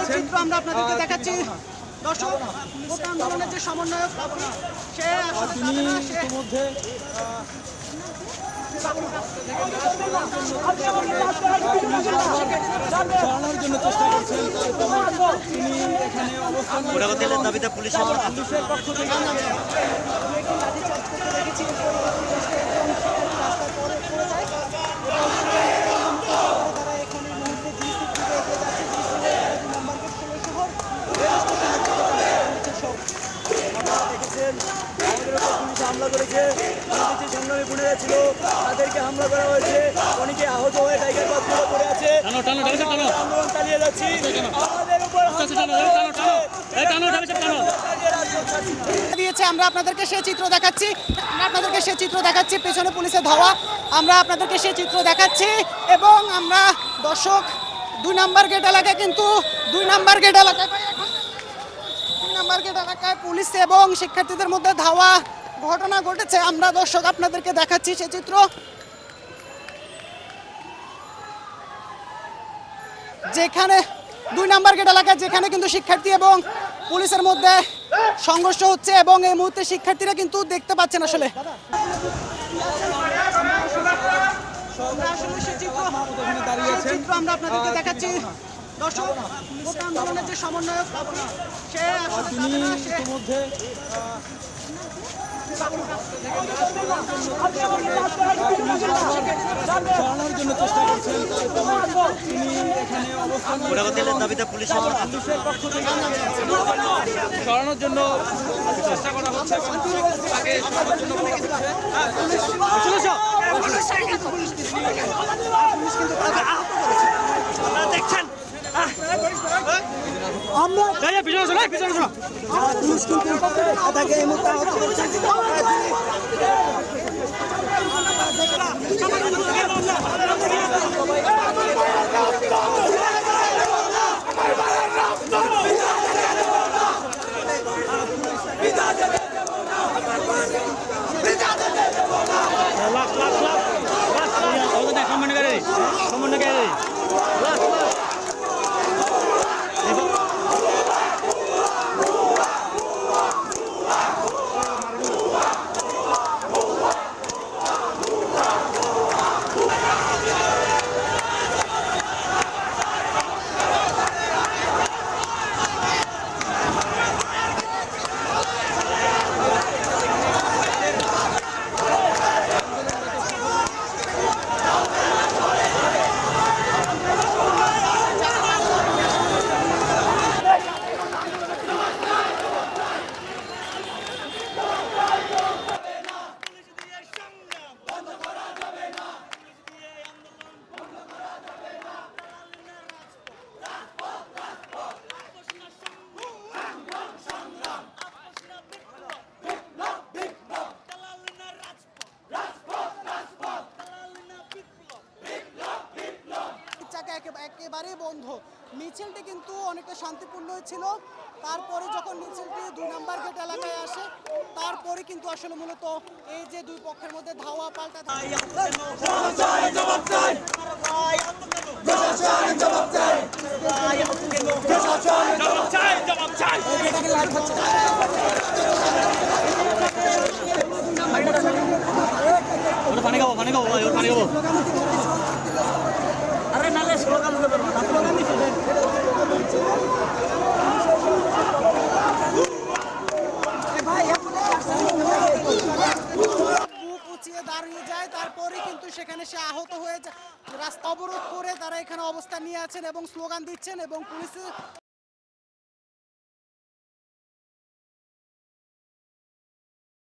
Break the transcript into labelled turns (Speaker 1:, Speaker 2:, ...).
Speaker 1: চিত্র আমরা আপনাদেরকে দেখাচ্ছি। দর্শক, কোটা আন্দোলনের যে সমন্বয়ক সে ইতিমধ্যে
Speaker 2: সরানোর জন্য চেষ্টা করছেন। তিনি এখানে অবস্থান দাবিতে পুলিশের পক্ষ থেকে হামলা করেছে। যে সংগ্রামী বোনেরা ছিল তাদেরকে হামলা করা হয়েছে, অনেকে আহত হয়ে টাইগার পাস করে আছে। আন্দোলন চালিয়ে যাচ্ছি।
Speaker 1: দিয়েছে আমরা আপনাদেরকে সেই চিত্র দেখাচ্ছি, পেছনে পুলিশের ধাওয়া, আমরা আপনাদেরকে সেই চিত্র দেখাচ্ছি। এবং আমরা দর্শক 2 নম্বর গেট এলাকায় পুলিশ এবং শিক্ষার্থীদের মধ্যে ধাওয়া ঘটনা ঘটেছে। আমরা দর্শক আপনাদেরকে দেখাচ্ছি সেই চিত্র, যেখানে 2 নম্বর গেট এলাকায় যেখানে কিন্তু শিক্ষার্থী এবং পুলিশের মধ্যে সংঘর্ষ হচ্ছে এবং এই মুহূর্তে শিক্ষার্থীরা কিন্তু দেখতে পাচ্ছেন আসলে চিত্র আমরা আপনাদেরকে দেখাচ্ছি। দর্শক, কোটা আন্দোলনের যে সমন্বয়ক সে ইতিমধ্যে
Speaker 2: সরানোর জন্য চেষ্টা করছেন। তিনি এখানে অবস্থান দাবিতে পুলিশের পক্ষ থেকে সরানোর জন্য চেষ্টা করা হচ্ছে। তাকে সরানোর জন্য দেখছেন একেবারে বন্ধ। মিছিলটি কিন্তু অনেকটা শান্তিপূর্ণ ছিল। তারপরে যখন মিছিলটি 2 নম্বর গেট এলাকায় আসে, তারপরে কিন্তু আসলে মূলত এই যে 2 পক্ষের মধ্যে ধাওয়া পাল্টা পানি খাবো আরে নালে স্লোগান দিতে পারবো না, স্লোগান দিতে দাঁড়িয়ে যায়। তারপরে কিন্তু সেখানে সে আহত হয়ে যায়। রাস্তা অবরোধ করে তারা এখানে অবস্থান নিয়ে আছেন এবং স্লোগান দিচ্ছেন এবং পুলিশ